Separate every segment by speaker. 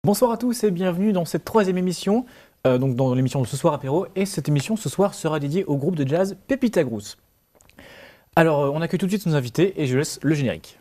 Speaker 1: Bonsoir à tous et bienvenue dans cette troisième émission, donc dans l'émission de Ce Soir Apéro. Et cette émission ce soir sera dédiée au groupe de jazz Pepita Groove. Alors on accueille tout de suite nos invités et je laisse le générique.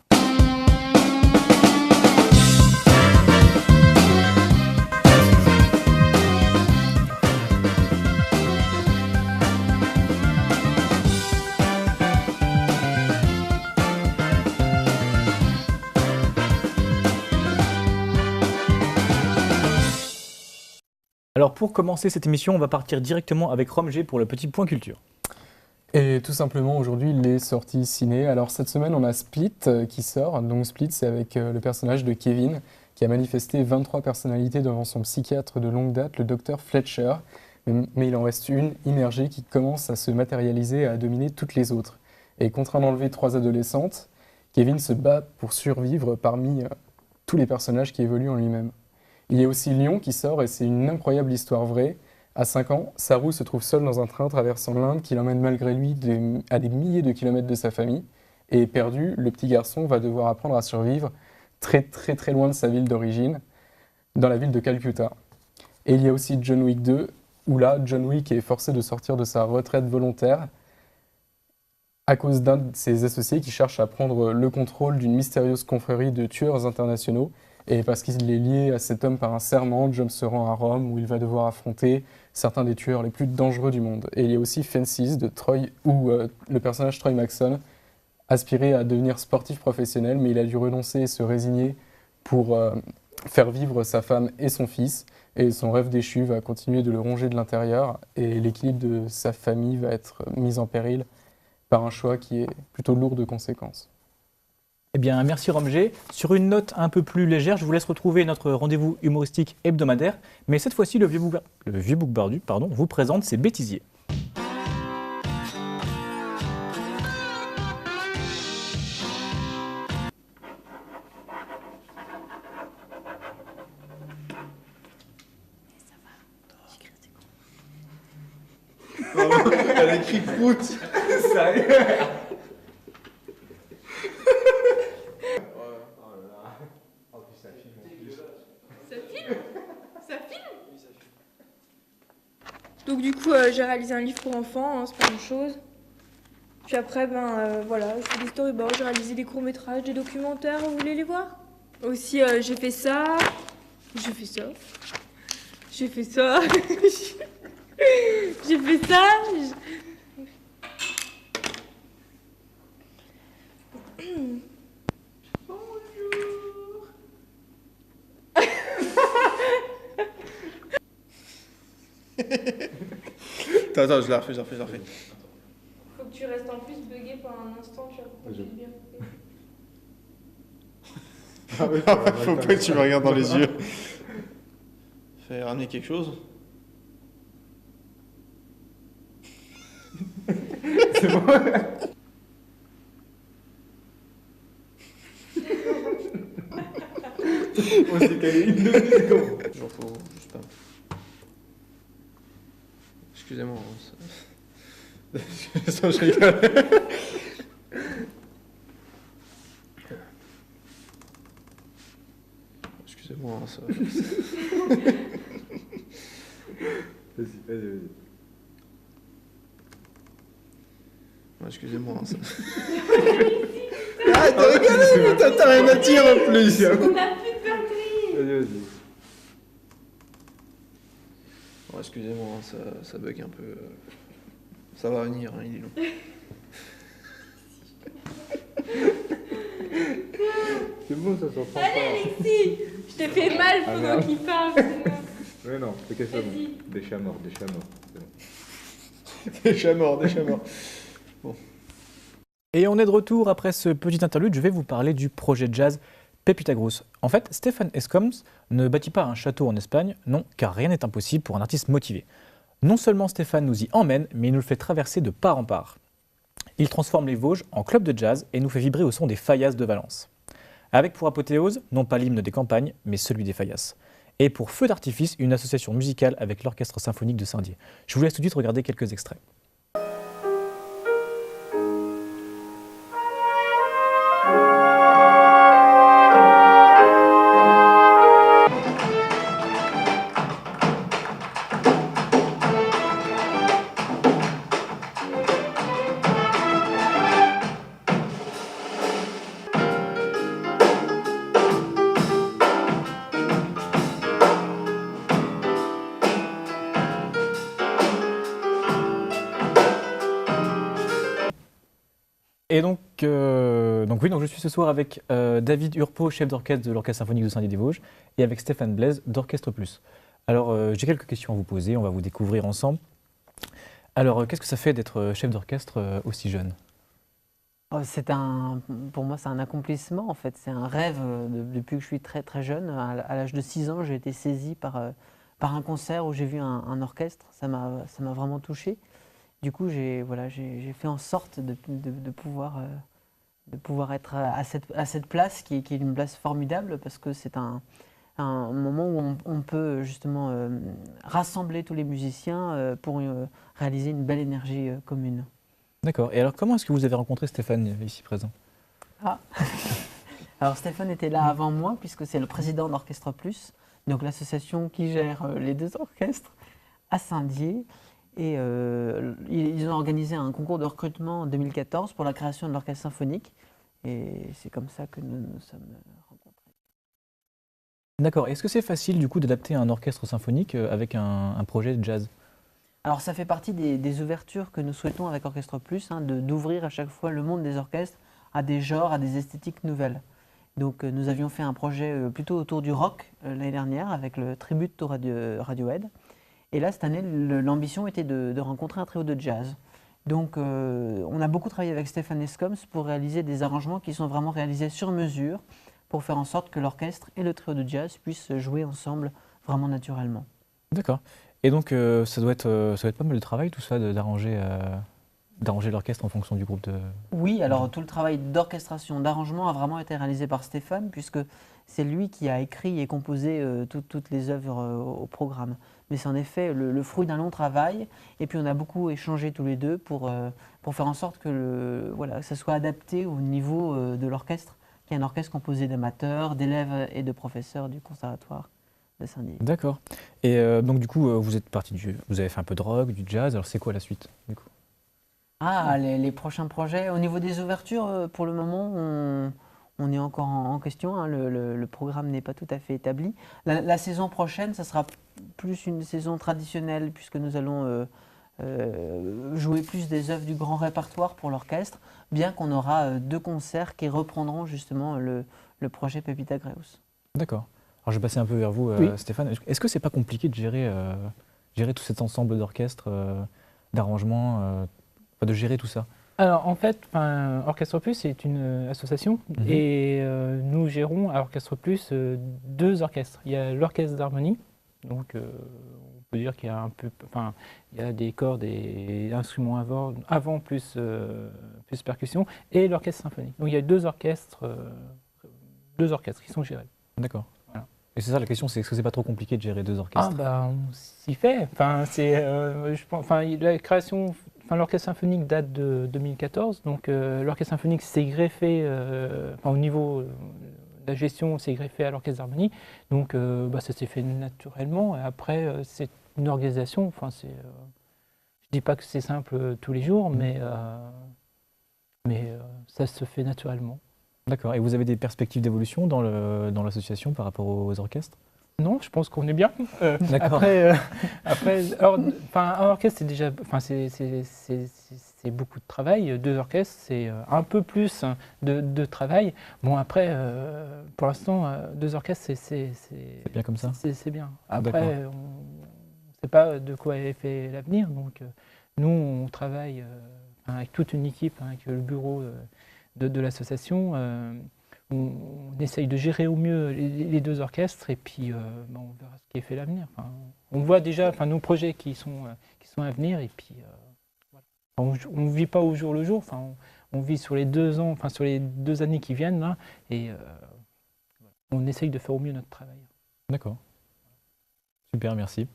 Speaker 1: Alors pour commencer cette émission, on va partir directement avec Rome G pour le petit point culture.
Speaker 2: Et tout simplement, aujourd'hui, les sorties ciné. Alors cette semaine, on a Split qui sort. Donc Split, c'est avec le personnage de Kevin, qui a manifesté 23 personnalités devant son psychiatre de longue date, le docteur Fletcher. Mais il en reste une, immergée, qui commence à se matérialiser et à dominer toutes les autres. Et contraint d'enlever 3 adolescentes, Kevin se bat pour survivre parmi tous les personnages qui évoluent en lui-même. Il y a aussi Lion qui sort et c'est une incroyable histoire vraie. À 5 ans, Saru se trouve seul dans un train traversant l'Inde qui l'emmène malgré lui à des milliers de kilomètres de sa famille. Et perdu, le petit garçon va devoir apprendre à survivre très loin de sa ville d'origine, dans la ville de Calcutta. Et il y a aussi John Wick 2, où là, John Wick est forcé de sortir de sa retraite volontaire à cause d'un de ses associés qui cherche à prendre le contrôle d'une mystérieuse confrérie de tueurs internationaux. Et parce qu'il est lié à cet homme par un serment, John se rend à Rome où il va devoir affronter certains des tueurs les plus dangereux du monde. Et il y a aussi Fences de Troy, où le personnage Troy Maxson aspirait à devenir sportif professionnel, mais il a dû renoncer et se résigner pour faire vivre sa femme et son fils. Et son rêve déchu va continuer de le ronger de l'intérieur. Et l'équilibre de sa famille va être mis en péril par un choix qui est plutôt lourd de conséquences.
Speaker 1: Eh bien, merci Rome G. Sur une note un peu plus légère, je vous laisse retrouver notre rendez-vous humoristique hebdomadaire. Mais cette fois-ci, le vieux bouc bardu vous présente ses bêtisiers.
Speaker 3: Elle a écrit prout. Sérieux?
Speaker 4: Donc du coup, j'ai réalisé un livre pour enfants, c'est pas grand-chose. Puis après, voilà, je fais des storyboards, j'ai réalisé des courts-métrages, des documentaires, vous voulez les voir? Aussi, j'ai fait ça, j'ai fait ça, j'ai fait ça, j'ai fait ça.
Speaker 3: Attends, je la refais.
Speaker 4: Faut que tu restes en plus bugué pendant un instant, tu vas comprendre bien.
Speaker 3: Ah mais non, faut pas que tu me regardes dans les yeux. Fais ramener quelque chose.
Speaker 2: C'est bon. On s'est calé une demi-seconde.
Speaker 3: Genre faut juste pas. Excusez-moi. Ça, je rigole. Excusez-moi, ça.
Speaker 2: Vas-y.
Speaker 3: Ouais, excusez-moi, ça. Ah, t'as rigolé, mais t'as rien à dire en plus.
Speaker 4: On a plus de batterie.
Speaker 2: Vas-y.
Speaker 3: Ouais, excusez-moi, ça bug un peu. Ça va venir, hein, il est long.
Speaker 2: C'est bon, ça s'entend
Speaker 4: Allez Alexis, je te fais mal pendant qu'il parle.
Speaker 5: Ouais, non, c'est que ça.
Speaker 4: Vas-y.
Speaker 5: Des chats morts, c'est bon.
Speaker 3: Des chats morts.
Speaker 1: Et on est de retour après ce petit interlude. Je vais vous parler du projet jazz Pepita Groove. En fait, Stefan Escoms ne bâtit pas un château en Espagne, non, car rien n'est impossible pour un artiste motivé. Non seulement Stéphane nous y emmène, mais il nous le fait traverser de part en part. Il transforme les Vosges en club de jazz et nous fait vibrer au son des Fayas de Valence. Avec pour apothéose, non pas l'hymne des campagnes, mais celui des Fayas. Et pour feu d'artifice, une association musicale avec l'Orchestre symphonique de Saint-Dié. Je vous laisse tout de suite regarder quelques extraits. Et donc je suis ce soir avec David Urpo, chef d'orchestre de l'Orchestre symphonique de Saint-Dié-des-Vosges, et avec Stéphane Blaise d'Orchestre Plus. Alors, j'ai quelques questions à vous poser, on va vous découvrir ensemble. Alors, qu'est-ce que ça fait d'être chef d'orchestre aussi jeune?
Speaker 6: Oh, pour moi, c'est un accomplissement en fait. C'est un rêve depuis que je suis très très jeune. À l'âge de 6 ans, j'ai été saisi par un concert où j'ai vu un orchestre. Ça m'a vraiment touché. Du coup, j'ai fait en sorte de pouvoir être à cette place qui est une place formidable parce que c'est un moment où on peut justement rassembler tous les musiciens pour réaliser une belle énergie commune.
Speaker 1: D'accord. Et alors, comment est-ce que vous avez rencontré Stéphane ici présent?
Speaker 6: Ah. Alors Stéphane était là avant moi puisque c'est le président d'Orchestre Plus, donc l'association qui gère les deux orchestres à Saint-Dié. Et ils ont organisé un concours de recrutement en 2014 pour la création de l'orchestre symphonique. Et c'est comme ça que nous sommes rencontrés.
Speaker 1: D'accord. Est-ce que c'est facile du coup d'adapter un orchestre symphonique avec un projet de jazz?
Speaker 6: Alors ça fait partie des ouvertures que nous souhaitons avec Orchestre Plus, d'ouvrir à chaque fois le monde des orchestres à des genres, à des esthétiques nouvelles. Donc nous avions fait un projet plutôt autour du rock l'année dernière avec le tribute to Radiohead. Et là, cette année, l'ambition était de rencontrer un trio de jazz. Donc on a beaucoup travaillé avec Stefan Escoms pour réaliser des arrangements qui sont vraiment réalisés sur mesure pour faire en sorte que l'orchestre et le trio de jazz puissent jouer ensemble vraiment naturellement.
Speaker 1: D'accord. Et donc, ça doit être pas mal de travail, tout ça, d'arranger l'orchestre en fonction du groupe de...
Speaker 6: Oui, alors tout le travail d'orchestration, d'arrangement a vraiment été réalisé par Stéphane, puisque c'est lui qui a écrit et composé toutes les œuvres au programme. Mais c'est en effet le fruit d'un long travail, et puis on a beaucoup échangé tous les deux pour faire en sorte que ça soit adapté au niveau de l'orchestre, qui est un orchestre composé d'amateurs, d'élèves et de professeurs du conservatoire de Saint-Dié.
Speaker 1: D'accord. Et donc du coup, vous avez fait un peu de rock, du jazz, alors c'est quoi la suite du coup?
Speaker 6: Les prochains projets, au niveau des ouvertures, pour le moment, on est encore en question, hein, le programme n'est pas tout à fait établi. La saison prochaine, ça sera plus une saison traditionnelle, puisque nous allons jouer plus des œuvres du grand répertoire pour l'orchestre, bien qu'on aura 2 concerts qui reprendront justement le projet Pepita Greus.
Speaker 1: D'accord. Alors je vais passer un peu vers vous,
Speaker 2: Oui.
Speaker 1: Stéphane. Est-ce que c'est pas compliqué de gérer tout cet ensemble d'orchestres, d'arrangements, de gérer tout ça?
Speaker 7: Alors en fait, Orchestre Plus c'est une association et nous gérons à Orchestre Plus 2 orchestres. Il y a l'orchestre d'harmonie, donc on peut dire qu'il y a il y a des cordes et instruments avant plus percussion, et l'orchestre symphonique. Donc il y a 2 orchestres qui sont gérés.
Speaker 1: D'accord.
Speaker 7: Voilà.
Speaker 1: Et c'est ça la question, c'est est-ce que c'est pas trop compliqué de gérer 2 orchestres?
Speaker 7: On s'y fait. La création. L'orchestre symphonique date de 2014, donc l'orchestre symphonique s'est greffé, au niveau de la gestion, s'est greffé à l'orchestre d'harmonie, donc ça s'est fait naturellement. Et après, c'est une organisation, je dis pas que c'est simple tous les jours, mais ça se fait naturellement.
Speaker 1: D'accord. Et vous avez des perspectives d'évolution dans l'association par rapport aux orchestres?
Speaker 7: Non, je pense qu'on est bien.
Speaker 1: D'accord.
Speaker 7: Un orchestre, c'est déjà, c'est beaucoup de travail. 2 orchestres, c'est un peu plus de travail. Bon, après, pour l'instant, 2 orchestres, c'est
Speaker 1: bien comme ça.
Speaker 7: C'est bien.
Speaker 1: D'accord.
Speaker 7: Après, on ne sait pas de quoi est fait l'avenir. Donc, nous, on travaille avec toute une équipe, avec le bureau de l'association. On essaye de gérer au mieux les 2 orchestres et puis on verra ce qui est fait à l'avenir. On voit déjà nos projets qui sont à venir et puis voilà. On ne vit pas au jour le jour, on vit sur les 2 ans, sur les 2 années qui viennent là, et on essaye de faire au mieux notre travail.
Speaker 1: D'accord. Super, merci.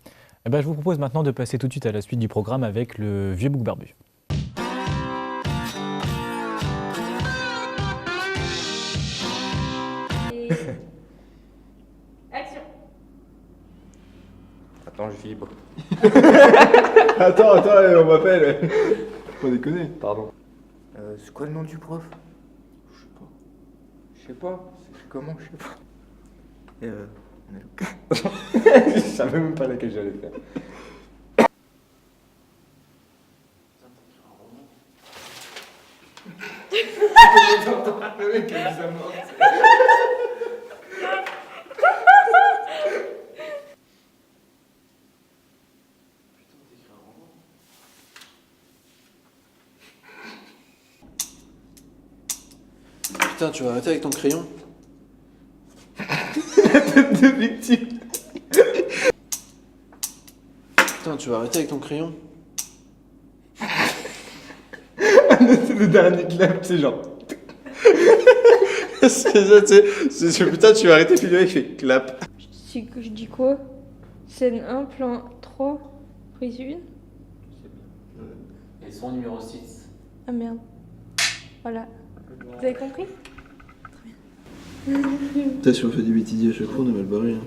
Speaker 1: Eh ben, je vous propose maintenant de passer tout de suite à la suite du programme avec le Vieux Bouc Barbu.
Speaker 4: Action.
Speaker 3: Attends, je vibre.
Speaker 5: Attends, on m'appelle. Faut pas déconner. Pardon.
Speaker 3: C'est quoi le nom du prof? Je sais pas. C'est écrit comment? Je sais pas.
Speaker 5: Je savais même pas laquelle j'allais faire. Le mec qui a dit ça mort.
Speaker 3: Putain, tu vas arrêter avec ton crayon.
Speaker 5: De victime.
Speaker 3: Putain, tu vas arrêter avec ton crayon.
Speaker 5: C'est le dernier clap, c'est genre.
Speaker 3: C'est ça, tu sais. Putain, tu vas arrêter, puis le mec fait clap.
Speaker 4: Je dis quoi? Scène 1, plan 3, prise 1.
Speaker 6: Et son numéro 6.
Speaker 4: Ah merde. Voilà. Vous avez compris?
Speaker 3: Putain, si on fait des bêtises à chaque fois, on est mal barré.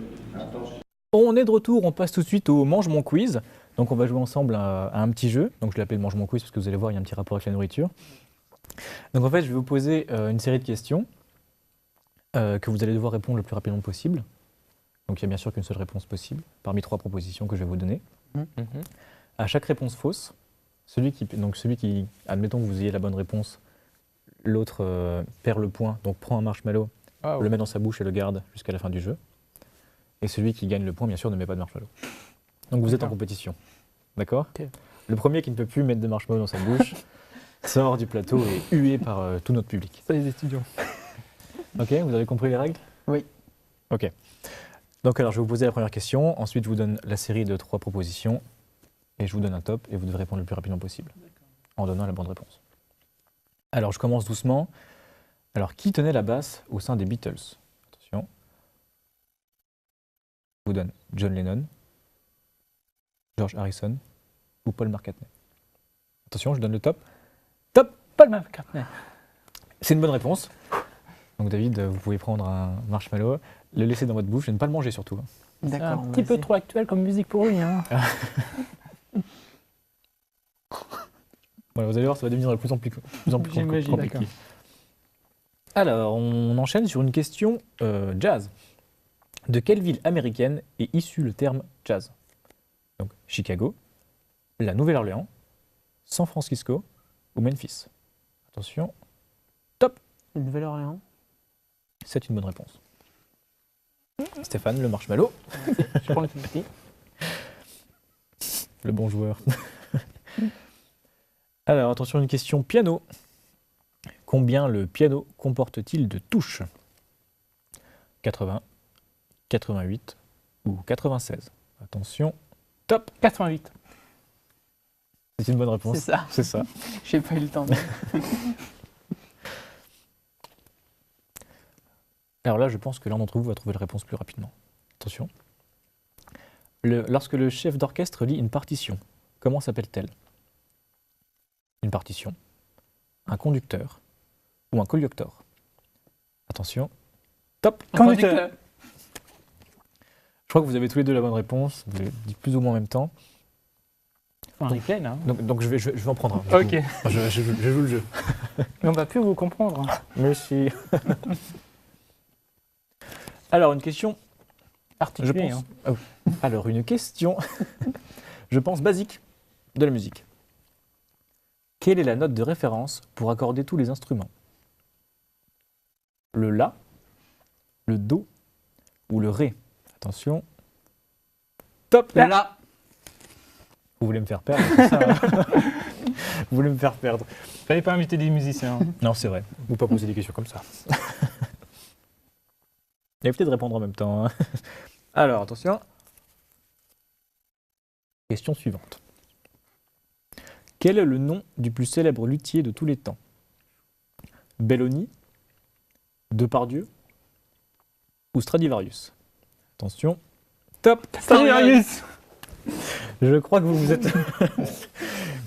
Speaker 1: On est de retour, on passe tout de suite au Mange mon quiz. Donc on va jouer ensemble à un petit jeu. Donc je l'appelle Mange mon quiz parce que vous allez voir, il y a un petit rapport avec la nourriture. Donc en fait, je vais vous poser une série de questions que vous allez devoir répondre le plus rapidement possible. Donc il n'y a bien sûr qu'une seule réponse possible parmi 3 propositions que je vais vous donner. À chaque réponse fausse, celui qui, admettons que vous ayez la bonne réponse, l'autre perd le point, donc prend un marshmallow, le met dans sa bouche et le garde jusqu'à la fin du jeu. Et celui qui gagne le point, bien sûr, ne met pas de marshmallow. Donc vous êtes en compétition. D'accord? Le premier qui ne peut plus mettre de marshmallow dans sa bouche sort du plateau et est hué par tout notre public.
Speaker 7: Ça, les étudiants.
Speaker 1: Ok, vous avez compris les règles?
Speaker 6: Oui.
Speaker 1: Ok. Donc alors, je vais vous poser la première question, ensuite je vous donne la série de 3 propositions, et je vous donne un top, et vous devez répondre le plus rapidement possible, en donnant la bonne réponse. Alors, je commence doucement. Alors, qui tenait la basse au sein des Beatles? Attention. Je vous donne John Lennon, George Harrison ou Paul McCartney. Attention, je donne le top. Top!
Speaker 7: Paul McCartney.
Speaker 1: C'est une bonne réponse. Donc David, vous pouvez prendre un marshmallow, le laisser dans votre bouche et ne pas le manger surtout.
Speaker 7: C'est
Speaker 6: D'accord.
Speaker 7: un
Speaker 6: on va
Speaker 7: petit peu
Speaker 6: essayer.
Speaker 7: trop actuel comme musique pour lui. Hein.
Speaker 1: Voilà, vous allez voir, ça va devenir de plus en plus
Speaker 7: J'imagine,
Speaker 1: compliqué.
Speaker 7: d'accord.
Speaker 1: Alors, on enchaîne sur une question jazz. De quelle ville américaine est issu le terme jazz? Donc, Chicago, la Nouvelle-Orléans, San Francisco ou Memphis? Attention,
Speaker 6: Le Nouvelle-Orléans.
Speaker 1: c'est une bonne réponse. Stéphane, le marshmallow,
Speaker 7: Je prends le tout petit.
Speaker 1: le bon joueur. Alors, attention, une question piano. Combien le piano comporte-t-il de touches? 80, 88 ou 96? Attention, top,
Speaker 7: 88.
Speaker 1: c'est une bonne réponse.
Speaker 6: C'est ça.
Speaker 1: C'est ça.
Speaker 6: J'ai pas eu le temps. de-
Speaker 1: Alors là, je pense que l'un d'entre vous va trouver la réponse plus rapidement. Attention. Lorsque le chef d'orchestre lit une partition, comment s'appelle-t-elle? Une partition, un conducteur ou un collioctor? Attention. Top.
Speaker 7: Conducteur.
Speaker 1: Je crois que vous avez tous les deux la bonne réponse. Vous l'avez dit plus ou moins en même temps.
Speaker 7: Un replay là.
Speaker 1: Donc je vais en prendre un. du
Speaker 7: Ok.
Speaker 1: coup. Je joue le jeu.
Speaker 7: Mais on va plus vous comprendre.
Speaker 1: Merci. Alors, une question. Je
Speaker 7: Articulé.
Speaker 1: pense.
Speaker 7: Hein.
Speaker 1: Alors, une question, je pense basique de la musique. Quelle est la note de référence pour accorder tous les instruments? Le La, le Do ou le Ré? Attention. Top.
Speaker 6: Le La.
Speaker 1: Vous voulez me faire perdre, c'est ça, hein? Vous voulez me faire perdre.
Speaker 7: Fallait pas inviter des musiciens. Hein.
Speaker 1: Non, c'est vrai. Vous pas poser des questions comme ça. Évitez de répondre en même temps. Hein. Alors, attention. Question suivante. Quel est le nom du plus célèbre luthier de tous les temps? Belloni, Depardieu ou Stradivarius? Attention. Top.
Speaker 7: Stradivarius.
Speaker 1: Je crois que vous êtes...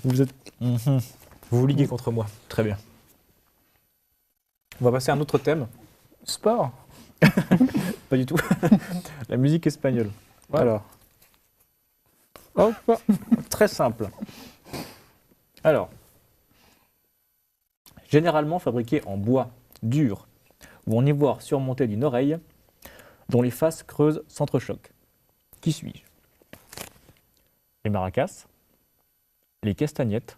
Speaker 1: vous êtes... Vous vous liguez contre moi. Très bien. On va passer à un autre thème.
Speaker 7: Sport.
Speaker 1: Pas du tout. La musique espagnole.
Speaker 7: Ouais.
Speaker 1: Alors. Hop. Très simple. Alors. Généralement fabriqué en bois dur ou en ivoire surmonté d'une oreille dont les faces creuses s'entrechoquent. Qui suis-je? Les maracas, les castagnettes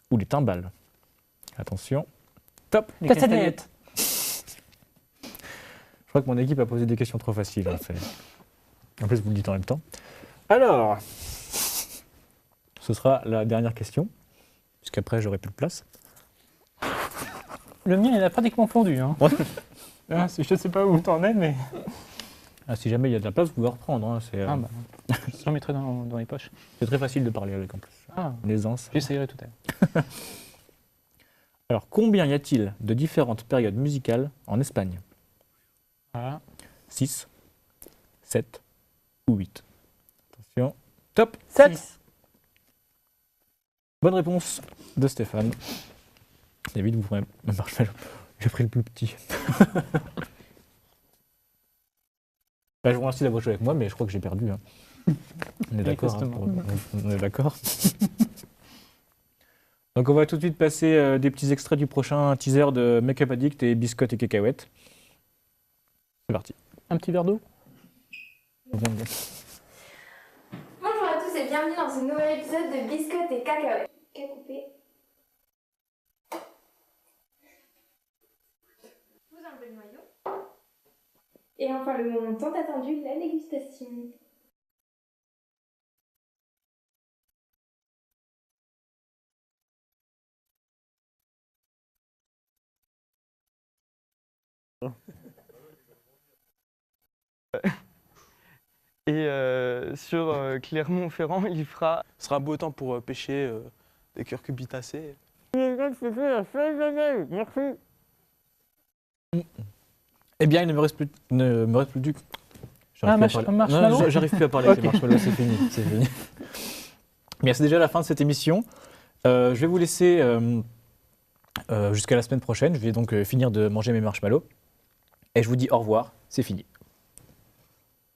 Speaker 1: ou les timbales? Attention. Top.
Speaker 7: Les castagnettes.
Speaker 1: crois que mon équipe a posé des questions trop faciles. En fait. En plus, vous le dites en même temps. Alors, ce sera la dernière question, puisqu'après, j'aurai plus de place.
Speaker 7: Le mien, il a pratiquement fondu. Hein.
Speaker 1: Ouais.
Speaker 7: Ah, je ne sais pas où t'en es, mais...
Speaker 1: Ah, si jamais il y a de la place, vous pouvez reprendre. Hein, c'est
Speaker 7: Ah, bah, je le mettrai dans les poches.
Speaker 1: c'est très facile de parler avec en plus.
Speaker 7: Ah,
Speaker 1: L'aisance.
Speaker 7: j'essayerai tout à l'heure.
Speaker 1: Alors, combien y a-t-il de différentes périodes musicales en Espagne?
Speaker 7: Voilà.
Speaker 1: 6, 7 ou 8? Attention. Top.
Speaker 6: 7.
Speaker 1: Bonne réponse de Stéphane. David, vous pourrez me marshmallow. J'ai pris le plus petit. Bah, je vous remercie d'avoir joué avec moi, mais je crois que j'ai perdu. Hein. On est d'accord. Hein, on est d'accord. Donc on va tout de suite passer des petits extraits du prochain teaser de Make Up Addict et Biscottes et Cacahuètes. C'est parti.
Speaker 7: Un petit verre d'eau?
Speaker 4: Bonjour à tous et bienvenue dans ce nouvel épisode de Biscottes et Cacahuètes. Qu'à couper. Vous enlevez le noyau. Et enfin le moment tant attendu, la dégustation.
Speaker 5: Et sur Clermont-Ferrand, il fera.
Speaker 8: Ce sera un beau temps pour pêcher des curcubitacées.
Speaker 1: Eh bien, il ne me reste plus du...
Speaker 7: Ah, marshmallow.
Speaker 1: Non, j'arrive plus à parler avec les marshmallows, c'est fini. C'est fini. Bien, c'est déjà la fin de cette émission. Je vais vous laisser jusqu'à la semaine prochaine. Je vais donc finir de manger mes marshmallows. Et je vous dis au revoir, c'est fini.